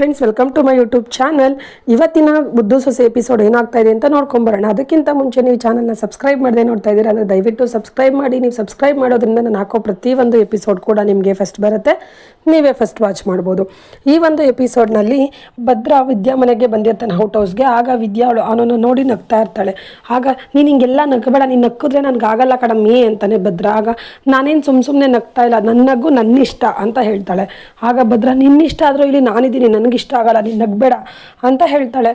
Friends, welcome to my YouTube channel. ಇವತ್ತಿನ ಮುದ್ದು ಸೊಸೆ ಎಪಿಸೋಡ್ ಏನಾಗ್ತಾ ಇದೆ ಅಂತ ನೋಡ್ಕೊಂಬರೋಣ. ಅದಕ್ಕಿಂತ ಮುಂಚೆ ನೀವು ಚಾನಲ್ನ ಸಬ್ಸ್ಕ್ರೈಬ್ ಮಾಡದೆ ನೋಡ್ತಾ ಇದ್ದೀರಾ ಅಂದರೆ ದಯವಿಟ್ಟು ಸಬ್ಸ್ಕ್ರೈಬ್ ಮಾಡಿ. ನೀವು ಸಬ್ಸ್ಕ್ರೈಬ್ ಮಾಡೋದ್ರಿಂದ ನಾನು ಹಾಕೋ ಪ್ರತಿಯೊಂದು ಎಪಿಸೋಡ್ ಕೂಡ ನಿಮಗೆ ಫಸ್ಟ್ ಬರುತ್ತೆ, ನೀವೇ ಫಸ್ಟ್ ವಾಚ್ ಮಾಡ್ಬೋದು. ಈ ಒಂದು ಎಪಿಸೋಡ್ನಲ್ಲಿ ಭದ್ರಾ ವಿದ್ಯಾ ಮನೆಗೆ ಬಂದಿರ್ತಾನೆ ಔಟ್ ಹೌಸ್ಗೆ. ಆಗ ವಿದ್ಯಾ ಅವನನ್ನು ನೋಡಿ ನಗ್ತಾ ಇರ್ತಾಳೆ. ಆಗ ನೀನು ಹಿಂಗೆಲ್ಲ ನಗಬೇಡ, ನೀನು ನಕ್ಕಿದ್ರೆ ನನಗಾಗಲ್ಲ ಕಡಮಿ ಅಂತಾನೆ ಭದ್ರಾ. ಆಗ ನಾನೇನು ಸುಮ್ಮನೆ ನಗ್ತಾ ಇಲ್ಲ, ನನ್ನ ನಗು ನನ್ನಿಷ್ಟ ಅಂತ ಹೇಳ್ತಾಳೆ. ಆಗ ಭದ್ರಾ ನಿನ್ನಿಷ್ಟ ಆದರೂ ಇಲ್ಲಿ ನಾನಿದ್ದೀನಿ, ನನಗಿಷ್ಟ ಆಗಲ್ಲ, ನೀನು ನಗಬೇಡ ಅಂತ ಹೇಳ್ತಾನೆ.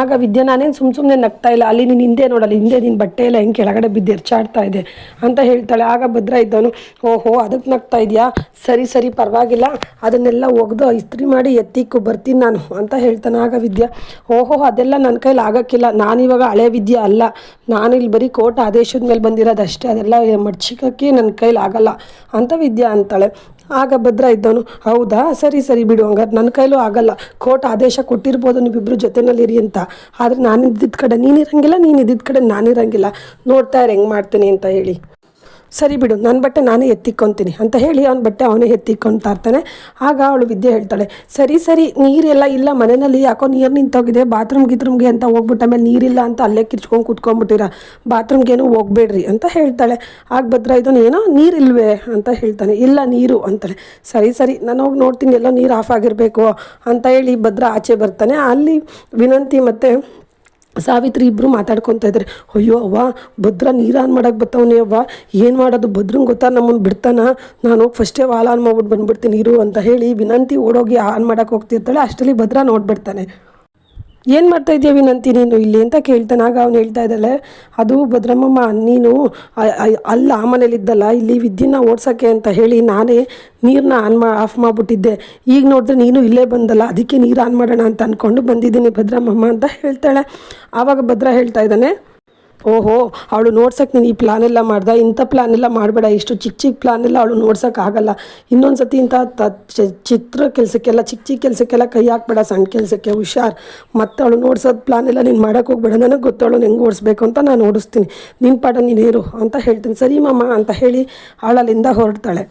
ಆಗ ವಿದ್ಯಾ ನಾನೇನು ಸುಮ್ಮನೆ ನಗ್ತಾ ಇಲ್ಲ, ಅಲ್ಲಿ ನೀನು ಹಿಂದೆ ನೋಡಲ್ಲ, ಹಿಂದೆ ನಿನ್ನ ಬಟ್ಟೆ ಎಲ್ಲ ಹೆಂಗೆ ಕೆಳಗಡೆ ಬಿದ್ದು ಎರ್ಚಾಡ್ತಾ ಇದೆ ಅಂತ ಹೇಳ್ತಾಳೆ. ಆಗ ಭದ್ರಾ ಇದ್ದವನು ಓಹೋ ಅದಕ್ಕೆ ನಗ್ತಾ ಇದೆಯಾ, ಸರಿ ಪರವಾಗಿಲ್ಲ, ಅದನ್ನೆಲ್ಲ ಒಗೆದು ಇಸ್ತ್ರಿ ಮಾಡಿ ಎತ್ತಿಕ್ಕು ಬರ್ತೀನಿ ನಾನು ಅಂತ ಹೇಳ್ತಾನೆ. ಆಗ ವಿದ್ಯಾ ಓಹೋ ಅದೆಲ್ಲ ನನ್ನ ಕೈಲಿ ಆಗೋಕ್ಕಿಲ್ಲ, ನಾನಿವಾಗ ಹಳೆ ವಿದ್ಯಾ ಅಲ್ಲ, ನಾನು ಇಲ್ಲಿ ಬರೀ ಕೋರ್ಟ್ ಆದೇಶದ ಮೇಲೆ ಬಂದಿರೋದು ಅಷ್ಟೇ, ಅದೆಲ್ಲ ಮಡ್ಚಿಕೋಕ್ಕೆ ನನ್ನ ಕೈಲಿ ಆಗಲ್ಲ ಅಂತ ವಿದ್ಯಾ ಅಂತಾಳೆ. ಆಗ ಭದ್ರಾ ಇದ್ದವನು ಹೌದಾ, ಸರಿ ಬಿಡು, ಹಂಗಾರೆ ನನ್ನ ಕೈಲೂ ಆಗಲ್ಲ, ಕೋರ್ಟ್ ಆದೇಶ ಕೊಟ್ಟಿರ್ಬೋದು ನೀವಿಬ್ಬರು ಜೊತೆನಲ್ಲಿರಿ ಅಂತ, ಆದರೆ ನಾನು ಇದ್ದಿದ್ದ ಕಡೆ ನೀನಿರಂಗಿಲ್ಲ, ನೀನು ಇದ್ದಿದ್ದ ಕಡೆ ನಾನಿರಂಗಿಲ್ಲ, ನೋಡ್ತಾ ಇರು ಹೆಂಗೆ ಮಾಡ್ತೀನಿ ಅಂತ ಹೇಳಿ. ಸರಿ ಬಿಡು, ನನ್ನ ಬಟ್ಟೆ ನಾನೇ ಎತ್ತಿಕ್ಕೊತೀನಿ ಅಂತ ಹೇಳಿ ಅವನ ಬಟ್ಟೆ ಅವನೇ ಎತ್ತಿಕ್ಕೊತಾ ಇರ್ತಾನೆ. ಆಗ ಅವಳು ವಿದ್ಯೆ ಹೇಳ್ತಾಳೆ ಸರಿ ನೀರೆಲ್ಲ ಇಲ್ಲ ಮನೆಯಲ್ಲಿ, ಯಾಕೋ ನೀರು ನಿಂತೋಗಿದೆ, ಬಾತ್ರೂಮ್ಗೆ ಅಂತ ಹೋಗ್ಬಿಟ್ಟು ಆಮೇಲೆ ನೀರಿಲ್ಲ ಅಂತ ಅಲ್ಲೇ ಕಿರ್ಚ್ಕೊಂಡು ಕೂತ್ಕೊಂಡ್ಬಿಟ್ಟಿರ, ಬಾತ್ರೂಮ್ಗೇನು ಹೋಗ್ಬೇಡ್ರಿ ಅಂತ ಹೇಳ್ತಾಳೆ. ಆಗ ಭದ್ರಾ ಇದನ್ನು ಏನೋ ನೀರಿಲ್ವೇ ಅಂತ ಹೇಳ್ತಾನೆ. ಇಲ್ಲ ನೀರು ಅಂತಾಳೆ. ಸರಿ ನಾನು ಹೋಗಿ ನೋಡ್ತೀನಿ, ಎಲ್ಲೋ ನೀರು ಆಫ್ ಆಗಿರಬೇಕು ಅಂತ ಹೇಳಿ ಭದ್ರಾ ಆಚೆ ಬರ್ತಾನೆ. ಅಲ್ಲಿ ವಿನಂತಿ ಮತ್ತು ಸಾವಿತ್ರಿ ಇಬ್ಬರು ಮಾತಾಡ್ಕೊತಾ ಇದ್ದಾರೆ. ಅಯ್ಯೋ ಅವ್ವ, ಭದ್ರಾ ನೀರು ಆನ್ ಮಾಡೋಕೆ ಬರ್ತಾವನಿ ಅವ್ವ, ಏನು ಮಾಡೋದು, ಭದ್ರಂಗೆ ಗೊತ್ತಾ ನಮ್ಮನ್ನು ಬಿಡ್ತಾನ, ನಾನು ಫಸ್ಟೇ ವಾಲ್ ಆನ್ ಮಾಡ್ಬಿಟ್ಟು ಬಂದ್ಬಿಡ್ತೀನಿ ನೀರು ಅಂತ ಹೇಳಿ ವಿನಂತಿ ಓಡೋಗಿ ಆನ್ ಮಾಡೋಕೆ ಹೋಗ್ತಿರ್ತಾಳೆ. ಅಷ್ಟರಲ್ಲಿ ಭದ್ರಾ ನೋಡ್ಬಿಡ್ತಾನೆ. ಏನು ಮಾಡ್ತಾ ಇದೆಯಾ ವಿನಂತಿ ನೀನು ಇಲ್ಲಿ ಅಂತ ಕೇಳ್ತಾನೆ. ಆಗ ಅವ್ನು ಹೇಳ್ತಾ ಇದ್ದಾಳೆ, ಅದು ಭದ್ರಮ್ಮಮ್ಮ, ನೀನು ಅಲ್ಲಿ ಆ ಮನೇಲಿದ್ದಲ್ಲ, ಇಲ್ಲಿ ವಿದ್ಯೆನ ಓಡ್ಸೋಕ್ಕೆ ಅಂತ ಹೇಳಿ ನಾನೇ ನೀರನ್ನ ಆಫ್ ಮಾಡಿಬಿಟ್ಟಿದ್ದೆ, ಈಗ ನೋಡಿದ್ರೆ ನೀನು ಇಲ್ಲೇ ಬಂದಲ್ಲ, ಅದಕ್ಕೆ ನೀರು ಆನ್ ಮಾಡೋಣ ಅಂತ ಅಂದ್ಕೊಂಡು ಬಂದಿದ್ದೀನಿ ಭದ್ರಮ್ಮಮ್ಮ ಅಂತ ಹೇಳ್ತಾಳೆ. ಆವಾಗ ಭದ್ರಾ ಹೇಳ್ತಾ ಇದ್ದಾನೆ, ಓಹೋ ಅವಳು ನೋಡ್ಸೋಕ್ಕೆ ನೀನು ಈ ಪ್ಲಾನೆಲ್ಲ ಮಾಡ್ದೆ, ಇಂಥ ಪ್ಲಾನೆಲ್ಲ ಮಾಡಬೇಡ, ಇಷ್ಟು ಚಿಕ್ಕ ಪ್ಲಾನೆಲ್ಲ ಅವಳು ನೋಡ್ಸೋಕ್ಕಾಗಲ್ಲ, ಇನ್ನೊಂದು ಸತಿ ಇಂಥ ಚಿಕ್ಕ ಕೆಲಸಕ್ಕೆಲ್ಲ ಕೈ ಹಾಕ್ಬೇಡ, ಸಣ್ಣ ಕೆಲಸಕ್ಕೆ ಹುಷಾರ್, ಮತ್ತು ಅವಳು ನೋಡ್ಸೋದು ಪ್ಲಾನೆಲ್ಲ ನೀನು ಮಾಡೋಕ್ಕೆ ಹೋಗ್ಬೇಡ, ನನಗೆ ಗೊತ್ತವಳು ಹೆಂಗೆ ಓಡಿಸ್ಬೇಕು ಅಂತ ನಾನು ಓಡಿಸ್ತೀನಿ, ನಿನ್ನ ಪಾಠ ನೀನು ಇರು ಅಂತ ಹೇಳ್ತೀನಿ. ಸರಿ ಮಮ್ಮ ಅಂತ ಹೇಳಿ ಅವಳಲ್ಲಿಂದ ಹೊರಡ್ತಾಳೆ.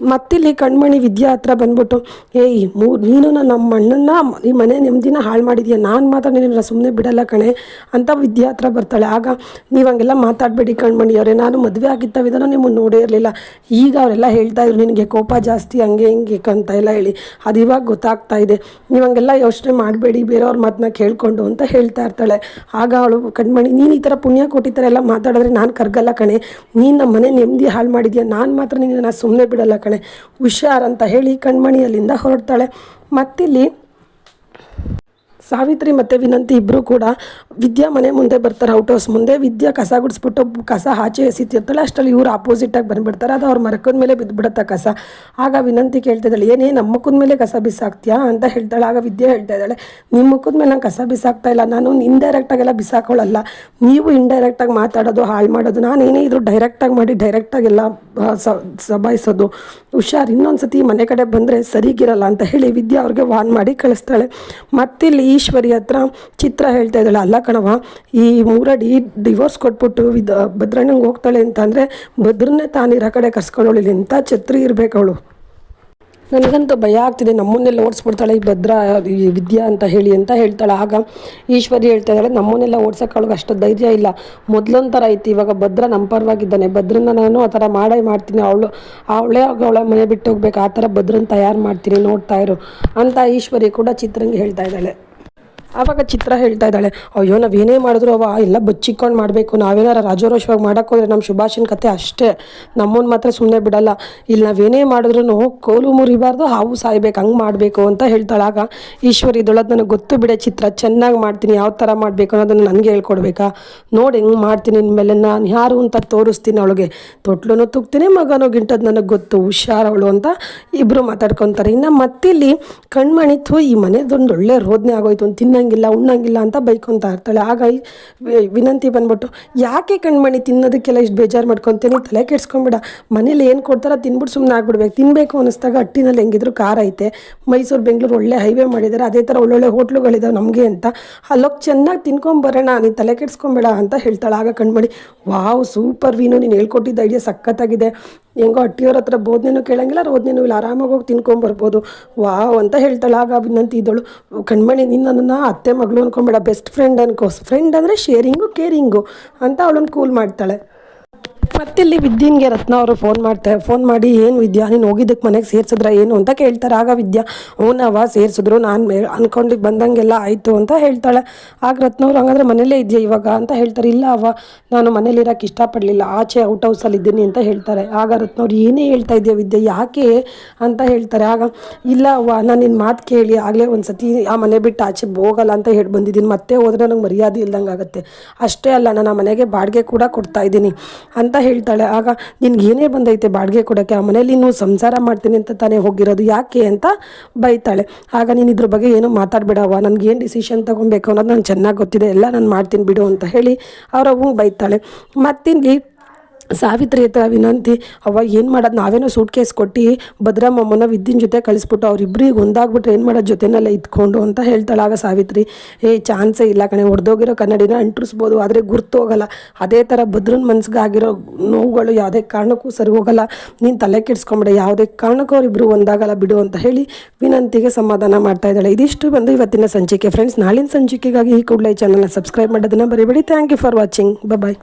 ಮತ್ತಿಲ್ಲಿ ಕಣ್ಮಣಿ ವಿದ್ಯಾ ಹತ್ರ ಬಂದ್ಬಿಟ್ಟು ಏಯ್ ನೀನು ನಮ್ಮ ಅಣ್ಣನ ಈ ಮನೆ ನೆಮ್ಮದಿನ ಹಾಳು ಮಾಡಿದ್ಯಾ, ನಾನು ಮಾತ್ರ ನಿನ್ನ ಸುಮ್ಮನೆ ಬಿಡಲ್ಲ ಕಣೆ ಅಂತ ವಿದ್ಯಾ ಹತ್ರ ಬರ್ತಾಳೆ. ಆಗ ನೀವು ಹಂಗೆಲ್ಲ ಮಾತಾಡಬೇಡಿ ಕಣ್ಮಣಿಯವರೇ, ನಾನು ಮದುವೆ ಆಗಿದ್ದ ವಿಧಾನ ನಿಮ್ಮನ್ನು ನೋಡೇ ಇರಲಿಲ್ಲ, ಈಗ ಅವರೆಲ್ಲ ಹೇಳ್ತಾಯಿದ್ರು ನಿನಗೆ ಕೋಪ ಜಾಸ್ತಿ ಹಂಗೆ ಹಿಂಗೆ ಅಂತ ಎಲ್ಲ ಹೇಳಿ, ಅದು ಇವಾಗ ಗೊತ್ತಾಗ್ತಾ ಇದೆ, ನೀವು ಹಂಗೆಲ್ಲ ಯೋಚನೆ ಮಾಡಬೇಡಿ, ಬೇರೆಯವ್ರ ಮಾತನ್ನ ಕೇಳಿಕೊಂಡು ಅಂತ ಹೇಳ್ತಾ ಇರ್ತಾಳೆ. ಆಗ ಅವಳು ಕಣ್ಮಣಿ ನೀನು ಈ ಥರ ಪುಣ್ಯ ಕೊಟ್ಟಿರ್ತಾರೆ ಎಲ್ಲ ಮಾತಾಡಿದ್ರೆ ನಾನು ಕರ್ಗಲ್ಲ ಕಣೆ, ನೀನು ನಮ್ಮ ಮನೆ ನೆಮ್ಮದಿ ಹಾಳು ಮಾಡಿದ್ಯಾ, ನಾನು ಮಾತ್ರ ನಿನ್ನ ಸುಮ್ಮನೆ ಬಿಡಲ್ಲ ಕಣೆ, ಹುಷಾರ್ ಅಂತ ಹೇಳಿ ಕಣ್ಮಣಿಯಲ್ಲಿಂದ ಹೊರಡ್ತಾಳೆ. ಮತ್ತಿಲ್ಲಿ ಸಾವಿತ್ರಿ ಮತ್ತು ವಿನಂತಿ ಇಬ್ಬರು ಕೂಡ ವಿದ್ಯಾ ಮನೆ ಮುಂದೆ ಬರ್ತಾರೆ, ಔಟ್ ಹೌಸ್ ಮುಂದೆ. ವಿದ್ಯಾ ಕಸ ಗುಡಿಸ್ಬಿಟ್ಟು ಕಸ ಆಚೆ ಎಸಿತಿರ್ತಾಳೆ, ಅಷ್ಟರಲ್ಲಿ ಇವ್ರು ಆಪೋಸಿಟಾಗಿ ಬಂದುಬಿಡ್ತಾರೆ, ಅದು ಅವ್ರ ಮರಕದ ಮೇಲೆ ಬಿದ್ದುಬಿಡುತ್ತೆ ಕಸ. ಆಗ ವಿನಂತಿ ಕೇಳ್ತಿದ್ದಾಳೆ, ಏನೇ ನಮ್ಮ ಮುಖದ ಮೇಲೆ ಕಸ ಬಿಸಾಕ್ತೀಯಾ ಅಂತ ಹೇಳ್ತಾಳೆ. ಆಗ ವಿದ್ಯಾ ಹೇಳ್ತಾ ಇದ್ದಾಳೆ, ನಿಮ್ಮ ಮುಖದ ಮೇಲೆ ನಾನು ಕಸ ಬಿಸಾಕ್ತಾ ಇಲ್ಲ, ನಾನು ಇಂಡೈರೆಕ್ಟಾಗೆಲ್ಲ ಬಿಸಾಕೊಳ್ಳಲ್ಲ, ನೀವು ಇಂಡೈರೆಕ್ಟಾಗಿ ಮಾತಾಡೋದು ಹಾಳು ಮಾಡೋದು, ನಾನು ಏನೇ ಇದ್ರು ಡೈರೆಕ್ಟಾಗಿ ಮಾಡಿ ಡೈರೆಕ್ಟಾಗೆಲ್ಲ ಸಬಾಯಿಸೋದು, ಹುಷಾರ್, ಇನ್ನೊಂದು ಸತಿ ಮನೆ ಕಡೆ ಬಂದರೆ ಸರಿಗಿರಲ್ಲ ಅಂತ ಹೇಳಿ ವಿದ್ಯಾ ಅವ್ರಿಗೆ ವಾರ್ನ್ ಮಾಡಿ ಕಳಿಸ್ತಾಳೆ. ಮತ್ತಿಲ್ಲಿ ಈಶ್ವರಿ ಹತ್ರ ಚಿತ್ರ ಹೇಳ್ತಾ ಇದ್ದಾಳೆ, ಅಲ್ಲ ಕಣವ, ಈ ಮೂರಡಿ ಡಿವೋರ್ಸ್ ಕೊಟ್ಬಿಟ್ಟು ಭದ್ರಣ್ಣಂಗೆ ಹೋಗ್ತಾಳೆ ಅಂತ ಅಂದರೆ ಭದ್ರನ್ನೇ ತಾನಿರೋ ಕಡೆ ಕರ್ಸ್ಕೊಂಡವಳು, ಎಂಥ ಛತ್ರಿ ಇರಬೇಕು ಅವಳು, ನನಗಂತೂ ಭಯ ಆಗ್ತಿದೆ, ನಮ್ಮನ್ನೆಲ್ಲ ಓಡಿಸ್ಬಿಡ್ತಾಳೆ ಈ ಭದ್ರಾ ಈ ವಿದ್ಯಾ ಅಂತ ಹೇಳಿ ಅಂತ ಹೇಳ್ತಾಳೆ. ಆಗ ಈಶ್ವರಿ ಹೇಳ್ತಾ ಇದ್ದಾಳೆ, ನಮ್ಮನ್ನೆಲ್ಲ ಓಡ್ಸೋಕೆ ಅವಳಿಗೆ ಅಷ್ಟು ಧೈರ್ಯ ಇಲ್ಲ, ಮೊದಲೊಂಥರ ಐತಿ, ಇವಾಗ ಭದ್ರಾ ನಮ್ಮ ಪರವಾಗಿದ್ದಾನೆ, ಭದ್ರನ್ನ ನಾನು ಆ ಥರ ಮಾಡ್ತೀನಿ, ಅವಳ ಮನೆ ಬಿಟ್ಟು ಹೋಗ್ಬೇಕು, ಆ ಥರ ಭದ್ರನ್ನ ತಯಾರು ಮಾಡ್ತೀನಿ, ನೋಡ್ತಾ ಇರು ಅಂತ ಈಶ್ವರಿ ಕೂಡ ಚಿತ್ರಂಗೆ ಹೇಳ್ತಾ ಇದ್ದಾಳೆ. ಆವಾಗ ಚಿತ್ರ ಹೇಳ್ತಾ ಇದ್ದಾಳೆ, ಅಯ್ಯೋ ನಾವೇನೇ ಮಾಡಿದ್ರು ಎಲ್ಲ ಬಚ್ಚಿಕೊಂಡು ಮಾಡಬೇಕು, ನಾವೇನಾರ ರಾಜೋರೋಷವಾಗಿ ಮಾಡೋಕ್ಕೋದ್ರೆ ನಮ್ಮ ಸುಭಾಷಿನ ಕತೆ ಅಷ್ಟೇ, ನಮ್ಮನ್ನು ಮಾತ್ರ ಸುಮ್ಮನೆ ಬಿಡಲ್ಲ, ಇಲ್ಲಿ ನಾವೇನೇ ಮಾಡಿದ್ರು ಕೋಲು ಮುರಿಬಾರ್ದು, ಹಾವು ಸಾಯ್ಬೇಕು, ಹಂಗೆ ಮಾಡಬೇಕು ಅಂತ ಹೇಳ್ತಾಳೆ. ಆಗ ಈಶ್ವರಿ ಇದೊಳಗೆ ನನಗೆ ಗೊತ್ತು ಬಿಡೆ ಚಿತ್ರ, ಚೆನ್ನಾಗಿ ಮಾಡ್ತೀನಿ, ಯಾವ ಥರ ಮಾಡಬೇಕು ಅನ್ನೋದನ್ನು ನನಗೆ ಹೇಳ್ಕೊಡ್ಬೇಕಾ, ನೋಡಿ ಹೆಂಗೆ ಮಾಡ್ತೀನಿ, ಇನ್ಮೇಲೆ ನಾನು ಯಾರು ಅಂತ ತೋರಿಸ್ತೀನಿ, ಅವಳಿಗೆ ತೊಟ್ಲೂ ತುಗ್ತೀನಿ, ಮಗನೂ ಗಿಂಟದ್ದು ನನಗೆ ಗೊತ್ತು, ಹುಷಾರವಳು ಅಂತ ಇಬ್ಬರು ಮಾತಾಡ್ಕೊತಾರೆ. ಇನ್ನು ಮತ್ತಿಲ್ಲಿ ಕಣ್ಮಣಿತು ಈ ಮನೆದೊಂದು ಒಳ್ಳೆ ರೋದನೆ ಆಗೋಯ್ತು, ತಿನ್ನಂಗಿಲ್ಲ ಉಣ್ಣಂಗಿಲ್ಲ ಅಂತ ಬೈಕೊತಾ ಇರ್ತಾಳೆ. ಆಗ ವಿನಂತಿ ಬಂದ್ಬಿಟ್ಟು ಯಾಕೆ ಕಣ್ಮಣಿ ತಿನ್ನೋದಕ್ಕೆಲ್ಲ ಇಷ್ಟು ಬೇಜಾರು ಮಾಡ್ಕೊತೀನಿ, ತಲೆ ಕೆಡ್ಸ್ಕೊಂಬಿಡ, ಮನೇಲಿ ಏನು ಕೊಡ್ತಾರೋ ತಿನ್ಬಿಟ್ಟು ಸುಮ್ಮನೆ ಆಗ್ಬಿಡ್ಬೇಕು, ತಿನ್ನಬೇಕು ಅನ್ನಿಸ್ದಾಗ ಹಟ್ಟಿನಲ್ಲಿ ಹೆಂಗಿದ್ರು ಕಾರ್ ಐತೆ, ಮೈಸೂರು ಬೆಂಗಳೂರು ಒಳ್ಳೆ ಹೈವೇ ಮಾಡಿದ್ದಾರೆ, ಅದೇ ಥರ ಒಳ್ಳೊಳ್ಳೆ ಹೋಟ್ಲುಗಳಿದಾವೆ ನಮಗೆ ಅಂತ, ಅಲ್ಲೋಗಿ ಚೆನ್ನಾಗಿ ತಿನ್ಕೊಂಬರೋಣ, ನೀನು ತಲೆ ಕೆಡ್ಸ್ಕೊಂಬೇಡ ಅಂತ ಹೇಳ್ತಾಳೆ. ಆಗ ಕಣ್ಮಣಿ ವಾವ್ ಸೂಪರ್ ವೀನು, ನೀನು ಹೇಳ್ಕೊಟ್ಟಿದ್ದ ಐಡಿಯಾ ಸಖತ್ತಾಗಿದೆ, ಹೆಂಗೋ ಅಟ್ಟಿಯವ್ರ ಹತ್ರ ಬೋಧನೆನೂ ಕೇಳಂಗಿಲ್ಲ ರೋದನೆನೂ ಇಲ್ಲ, ಆರಾಮಾಗಿ ಹೋಗಿ ತಿನ್ಕೊಂಬರ್ಬೋದು. ವಾವ್ ಅಂತ ಹೇಳ್ತಾಳೆ. ಆಗ ವಿನಂತಿ ಇದ್ದಳು, ಕಣ್ಮಣಿ ನೀನು ನನ್ನನ್ನು ಅತ್ತೆ ಮಗಳು ಅನ್ಕೊಂಬೇಡ, ಬೆಸ್ಟ್ ಫ್ರೆಂಡ್ ಅನ್ಕೋ, ಫ್ರೆಂಡ್ ಅಂದರೆ ಶೇರಿಂಗು ಕೇರಿಂಗು ಅಂತ ಅವಳನ್ನು ಕೂಲ್ ಮಾಡ್ತಾಳೆ. ಮತ್ತಿಲ್ಲಿ ವಿದ್ಯನ್ಗೆ ರತ್ನ ಅವರು ಫೋನ್ ಮಾಡಿ ಏನು ವಿದ್ಯಾ ನೀನು ಹೋಗಿದ್ದಕ್ಕೆ ಮನೆಗೆ ಸೇರಿಸಿದ್ರ ಏನು ಅಂತ ಕೇಳ್ತಾರೆ. ಆಗ ವಿದ್ಯಾ ಹ್ಞೂನವ್ವ ಸೇರಿಸಿದ್ರು, ನಾನು ಅಂದ್ಕೊಂಡಿದ್ದು ಬಂದಂಗೆಲ್ಲ ಆಯಿತು ಅಂತ ಹೇಳ್ತಾಳೆ. ಆಗ ರತ್ನ ಅವ್ರು ಹಂಗಾದ್ರೆ ಮನೇಲೇ ಇದೆಯಾ ಇವಾಗ ಅಂತ ಹೇಳ್ತಾರೆ. ಇಲ್ಲ ಅವ್ವ, ನಾನು ಮನೇಲಿ ಇರೋಕ್ಕೆ ಇಷ್ಟಪಡಲಿಲ್ಲ, ಆಚೆ ಔಟ್ ಹೌಸಲ್ಲಿ ಇದ್ದೀನಿ ಅಂತ ಹೇಳ್ತಾರೆ. ಆಗ ರತ್ನ ಅವ್ರು ಏನೇ ಹೇಳ್ತಾ ಇದೆಯಾ ವಿದ್ಯಾ, ಯಾಕೆ ಅಂತ ಹೇಳ್ತಾರೆ. ಆಗ ಇಲ್ಲ ಅವ್ವ, ನಾನು ನಿನ್ನ ಮಾತು ಕೇಳಿ ಆಗಲೇ ಒಂದು ಸತಿ ಆ ಮನೆ ಬಿಟ್ಟು ಆಚೆ ಹೋಗಲ್ಲ ಅಂತ ಹೇಳಿ ಬಂದಿದ್ದೀನಿ, ಮತ್ತೆ ಹೋದ್ರೆ ನಂಗೆ ಮರ್ಯಾದೆ ಇಲ್ದಂಗೆ ಆಗುತ್ತೆ. ಅಷ್ಟೇ ಅಲ್ಲ, ನಾನು ಆ ಮನೆಗೆ ಬಾಡಿಗೆ ಕೂಡ ಕೊಡ್ತಾ ಇದ್ದೀನಿ ಅಂತ ಹೇಳ್ತಾಳೆ. ಆಗ ನಿನ್ಗೆ ಏನೇ ಬಂದೈತೆ ಬಾಡಿಗೆ ಕೊಡೋಕ್ಕೆ, ಆ ಮನೇಲಿ ನೀನು ಸಂಸಾರ ಮಾಡ್ತೀನಿ ಅಂತ ತಾನೇ ಹೋಗಿರೋದು, ಯಾಕೆ ಅಂತ ಬೈತಾಳೆ. ಆಗ ನೀನು ಇದ್ರ ಬಗ್ಗೆ ಏನೂ ಮಾತಾಡಬೇಡವ್ವ, ನನಗೇನು ಡಿಸಿಷನ್ ತೊಗೊಬೇಕು ಅನ್ನೋದು ನಂಗೆ ಚೆನ್ನಾಗಿ ಗೊತ್ತಿದೆ, ಎಲ್ಲ ನಾನು ಮಾಡ್ತೀನಿ ಬಿಡು ಅಂತ ಹೇಳಿ ಅವ್ರ ಅವ್ವ ಬೈತಾಳೆ. ಮತ್ತಿಲ್ಲಿ ಸಾವಿತ್ರಿ ಹತ್ರ ವಿನಂತಿ, ಅವ್ವ ಏನು ಮಾಡೋದು, ನಾವೇನೋ ಸೂಟ್ ಕೇಸ್ ಕೊಟ್ಟು ಭದ್ರಮ್ಮನ ವಿದ್ಯನ್ ಜೊತೆ ಕಳಿಸ್ಬಿಟ್ಟು ಅವ್ರಿಬ್ರಿಗೆ ಒಂದಾಗ್ಬಿಟ್ರೆ ಏನು ಮಾಡೋದು ಜೊತೆನೆಲ್ಲ ಇದ್ಕೊಂಡು ಅಂತ ಹೇಳ್ತಾಳೆ. ಆಗ ಸಾವಿತ್ರಿ, ಚಾನ್ಸೇ ಇಲ್ಲ ಕಣೆ, ಹೊಡೆದೋಗಿರೋ ಕನ್ನಡಿನ ಅಂಟಿಸ್ಬೋದು ಆದರೆ ಗುರ್ತೋಗಲ್ಲ, ಅದೇ ಥರ ಭದ್ರನ ಮನ್ಸಿಗೆ ಆಗಿರೋ ನೋವುಗಳು ಯಾವುದೇ ಕಾರಣಕ್ಕೂ ಸರಿ ಹೋಗಲ್ಲ, ನೀನು ತಲೆ ಕೆಡಿಸ್ಕೊಂಬಿಡ, ಯಾವುದೇ ಕಾರಣಕ್ಕೂ ಅವರಿಬ್ಬರು ಒಂದಾಗಲ್ಲ ಬಿಡು ಅಂತ ಹೇಳಿ ವಿನಂತಿಗೆ ಸಮಾಧಾನ ಮಾಡ್ತಾ ಇದ್ದಾಳೆ. ಇದಿಷ್ಟು ಬಂದು ಇವತ್ತಿನ ಸಂಚಿಕೆ ಫ್ರೆಂಡ್ಸ್. ನಾಳಿನ ಸಂಚಿಕೆಗಾಗಿ ಈ ಕೂಡಲೇ ಚಾನಲ್ನ ಸಬ್ಸ್ಕ್ರೈಬ್ ಮಾಡೋದನ್ನು ಬರೀಬೇಡಿ. Thank you for watching. Bye.